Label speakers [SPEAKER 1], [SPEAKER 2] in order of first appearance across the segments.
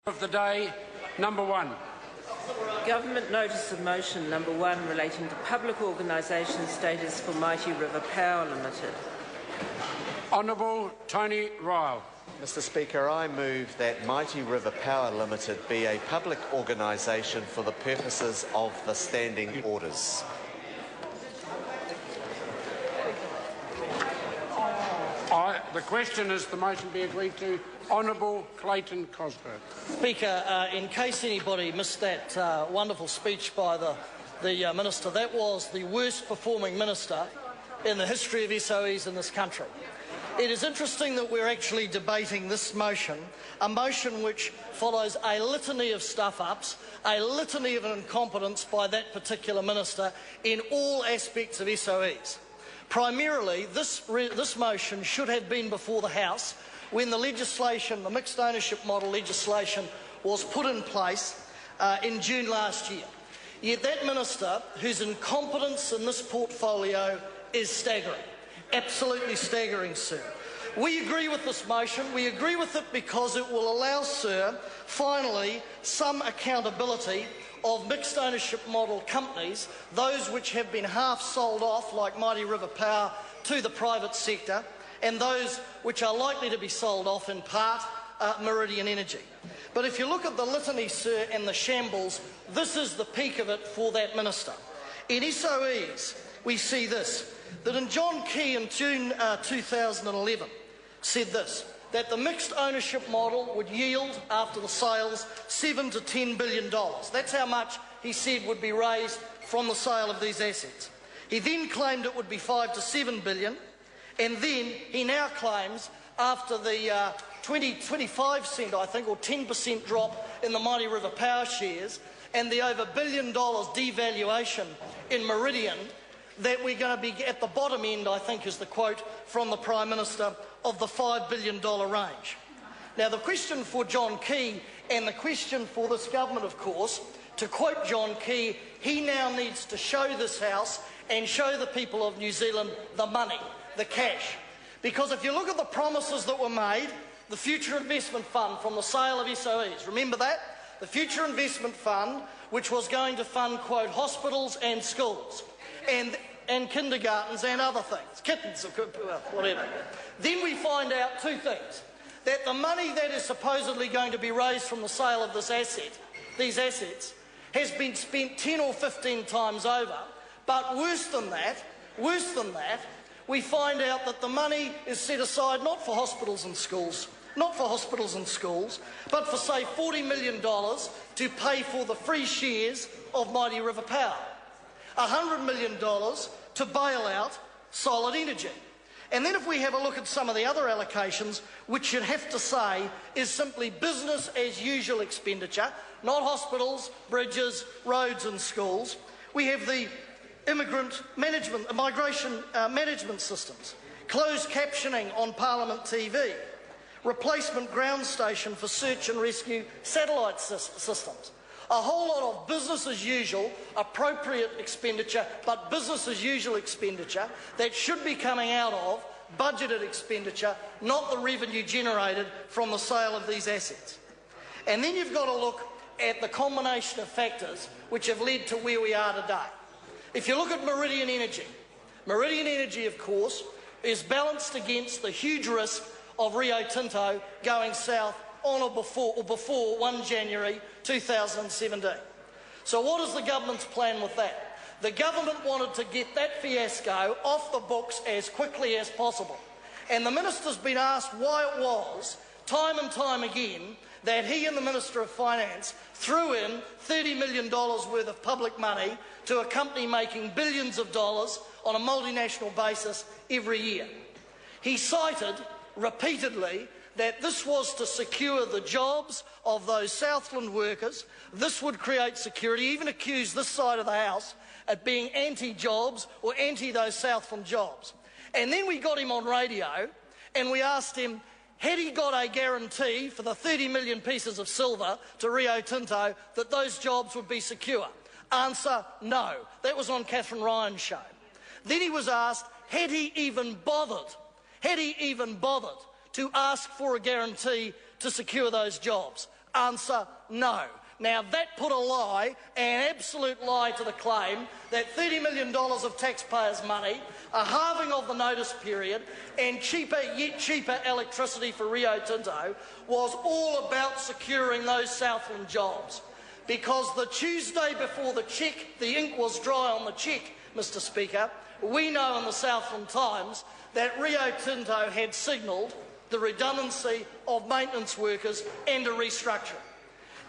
[SPEAKER 1] Of the day, number 1.
[SPEAKER 2] Government Notice of Motion number 1 relating to public organisation status for Mighty River Power Limited.
[SPEAKER 1] Honourable Tony Ryle.
[SPEAKER 3] Mr Speaker, I move that Mighty River Power Limited be a public organisation for the purposes of the standing orders.
[SPEAKER 1] The question is the motion be agreed to. Honourable Clayton Cosgrove.
[SPEAKER 4] Speaker, in case anybody missed that wonderful speech by the Minister, that was the worst performing Minister in the history of SOEs in this country. It is interesting that we're actually debating this motion, a motion which follows a litany of stuff-ups, a litany of incompetence by that particular Minister in all aspects of SOEs. Primarily, this motion should have been before the House when the legislation, the mixed ownership model legislation, was put in place in June last year. Yet that Minister, whose incompetence in this portfolio is staggering, absolutely staggering, sir. We agree with this motion. We agree with it because it will allow, sir, finally some accountability of mixed ownership model companies, those which have been half sold off, like Mighty River Power, to the private sector, and those which are likely to be sold off in part, Meridian Energy. But if you look at the litany, sir, and the shambles, this is the peak of it for that Minister. In SOEs, we see this, that in John Key in June 2011 said this, that the mixed ownership model would yield, after the sales, $7 to $10 billion. That's how much he said would be raised from the sale of these assets. He then claimed it would be $5 to $7 billion, and then he now claims, after the 25 cent, I think, or 10% drop in the Mighty River Power shares, and the over $1 billion devaluation in Meridian, that we're going to be at the bottom end, I think is the quote from the Prime Minister, of the $5 billion range. Now, the question for John Key, and the question for this government, of course, to quote John Key, he now needs to show this House and show the people of New Zealand the money, the cash. Because if you look at the promises that were made, the Future Investment Fund from the sale of SOEs, remember that? The Future Investment Fund, which was going to fund, quote, hospitals and schools, and kindergartens and other things, kittens, whatever. Then we find out two things, that the money that is supposedly going to be raised from the sale of these assets, has been spent 10 or 15 times over, but worse than that, we find out that the money is set aside not for hospitals and schools, but for, say, $40 million to pay for the free shares of Mighty River Power. $100 million to bail out Solid Energy. And then if we have a look at some of the other allocations, which you'd have to say is simply business as usual expenditure, not hospitals, bridges, roads and schools, we have the migration management systems, closed captioning on Parliament TV, replacement ground station for search and rescue satellite systems. A whole lot of business as usual, appropriate expenditure, but business as usual expenditure that should be coming out of budgeted expenditure, not the revenue generated from the sale of these assets. And then you've got to look at the combination of factors which have led to where we are today. If you look at Meridian Energy, of course, is balanced against the huge risk of Rio Tinto going south on or before 1 January 2017. So what is the government's plan with that? The government wanted to get that fiasco off the books as quickly as possible. And the Minister's been asked why it was, time and time again, that he and the Minister of Finance threw in $30 million worth of public money to a company making billions of dollars on a multinational basis every year. He cited repeatedly that this was to secure the jobs of those Southland workers. This would create security, even accused this side of the House at being anti-jobs or anti those Southland jobs. And then we got him on radio and we asked him, had he got a guarantee for the 30 million pieces of silver to Rio Tinto that those jobs would be secure? Answer, no. That was on Catherine Ryan's show. Then he was asked, had he even bothered to ask for a guarantee to secure those jobs? Answer, no. Now, that put a lie, an absolute lie, to the claim that $30 million of taxpayers' money, a halving of the notice period, and cheaper, yet cheaper electricity for Rio Tinto was all about securing those Southland jobs. Because the Tuesday before the cheque, the ink was dry on the cheque, Mr Speaker, we know in the Southland Times that Rio Tinto had signalled the redundancy of maintenance workers and a restructure.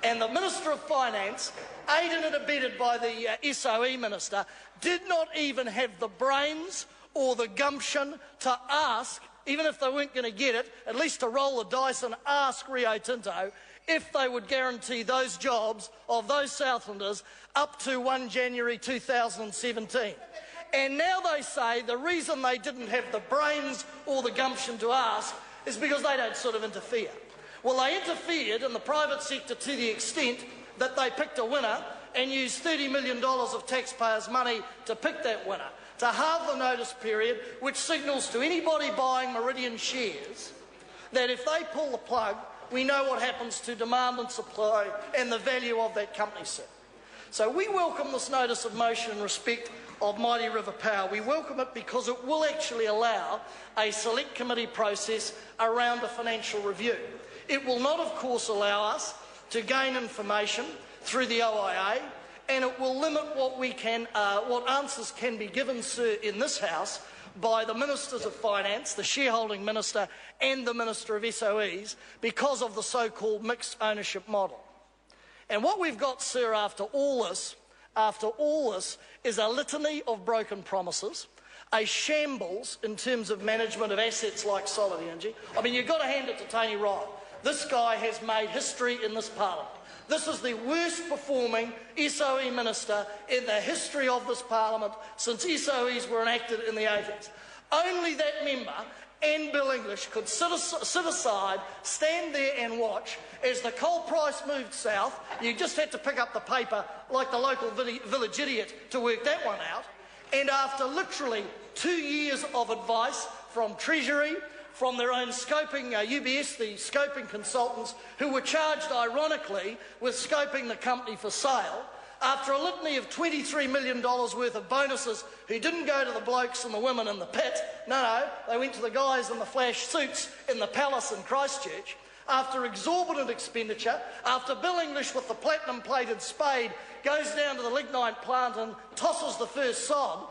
[SPEAKER 4] And the Minister of Finance, aided and abetted by the SOE Minister, did not even have the brains or the gumption to ask, even if they weren't going to get it, at least to roll the dice and ask Rio Tinto if they would guarantee those jobs of those Southlanders up to 1 January 2017. And now they say the reason they didn't have the brains or the gumption to ask is because they don't sort of interfere. Well, they interfered in the private sector to the extent that they picked a winner and used $30 million of taxpayers' money to pick that winner, to halve the notice period, which signals to anybody buying Meridian shares that if they pull the plug, we know what happens to demand and supply and the value of that company set. So we welcome this notice of motion in respect of Mighty River Power. We welcome it because it will actually allow a select committee process around a financial review. It will not, of course, allow us to gain information through the OIA, and it will limit what answers can be given, sir, in this House by the Ministers of Finance, the shareholding minister and the Minister of SOEs, because of the so-called mixed ownership model. And what we've got, sir, after all this, is a litany of broken promises, a shambles in terms of management of assets like Solid Energy. I mean, you've got to hand it to Tony Ryan. This guy has made history in this parliament. This is the worst performing SOE minister in the history of this parliament since SOEs were enacted in the 80s. Only that member and Bill English could sit aside, stand there and watch as the coal price moved south. You just had to pick up the paper like the local village idiot to work that one out. And after literally 2 years of advice from Treasury, from their own scoping, UBS, the scoping consultants, who were charged, ironically, with scoping the company for sale, after a litany of $23 million worth of bonuses who didn't go to the blokes and the women in the pit, no, they went to the guys in the flash suits in the palace in Christchurch, after exorbitant expenditure, after Bill English with the platinum-plated spade goes down to the lignite plant and tosses the first sod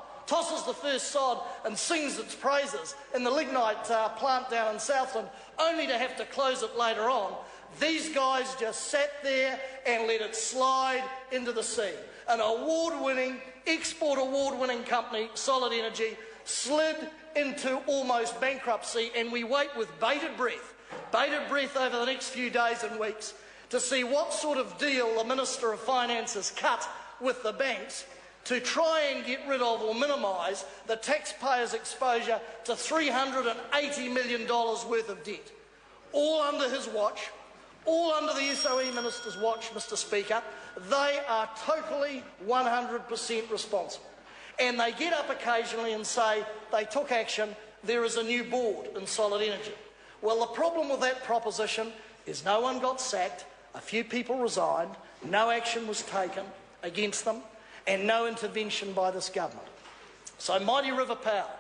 [SPEAKER 4] and sings its praises in the lignite plant down in Southland, only to have to close it later on. These guys just sat there and let it slide into the sea. An award-winning, export award-winning company, Solid Energy, slid into almost bankruptcy, and we wait with bated breath over the next few days and weeks to see what sort of deal the Minister of Finance has cut with the banks to try and get rid of or minimise the taxpayers' exposure to $380 million worth of debt. All under his watch, all under the SOE Minister's watch, Mr Speaker. They are totally 100% responsible. And they get up occasionally and say they took action, there is a new board in Solid Energy. Well, the problem with that proposition is no one got sacked, a few people resigned, no action was taken against them, and no intervention by this government. So Mighty River Power,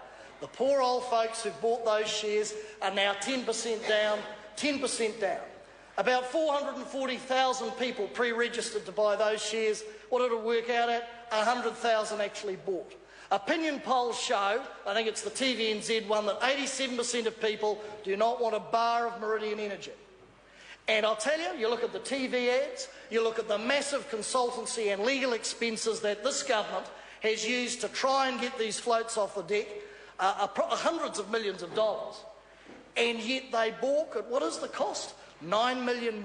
[SPEAKER 4] the poor old folks who bought those shares are now 10% down, 10% down. About 440,000 people pre-registered to buy those shares. What did it work out at? 100,000 actually bought. Opinion polls show, I think it's the TVNZ one, that 87% of people do not want a bar of Meridian Energy. And I'll tell you, you look at the TV ads, you look at the massive consultancy and legal expenses that this government has used to try and get these floats off the deck, hundreds of millions of dollars. And yet they balk at, what is the cost? $9 million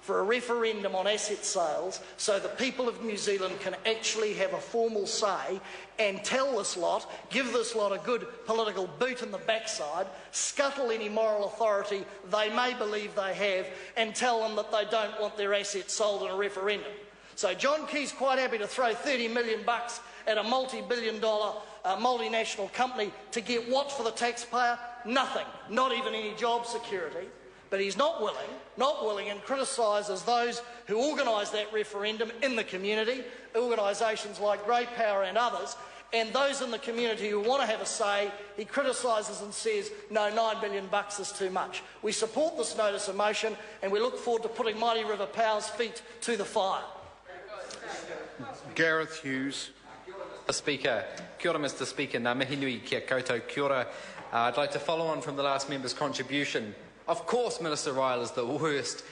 [SPEAKER 4] for a referendum on asset sales so the people of New Zealand can actually have a formal say and tell this lot, give this lot a good political boot in the backside, scuttle any moral authority they may believe they have, and tell them that they don't want their assets sold in a referendum. So John Key's quite happy to throw $30 million at a multi-billion-dollar multinational company to get what for the taxpayer? Nothing, not even any job security. but he's not willing and criticises those who organised that referendum in the community, organisations like Grey Power and others, and those in the community who want to have a say, he criticises and says, no, $9 billion is too much. We support this notice of motion and we look forward to putting Mighty River Power's feet to the fire.
[SPEAKER 5] Gareth Hughes.
[SPEAKER 6] Mr. Speaker. Kia ora, Mr. Speaker. Ngā mihi nui kia koutou. Kia ora. I'd like to follow on from the last member's contribution. Of course, Minister Ryle is the worst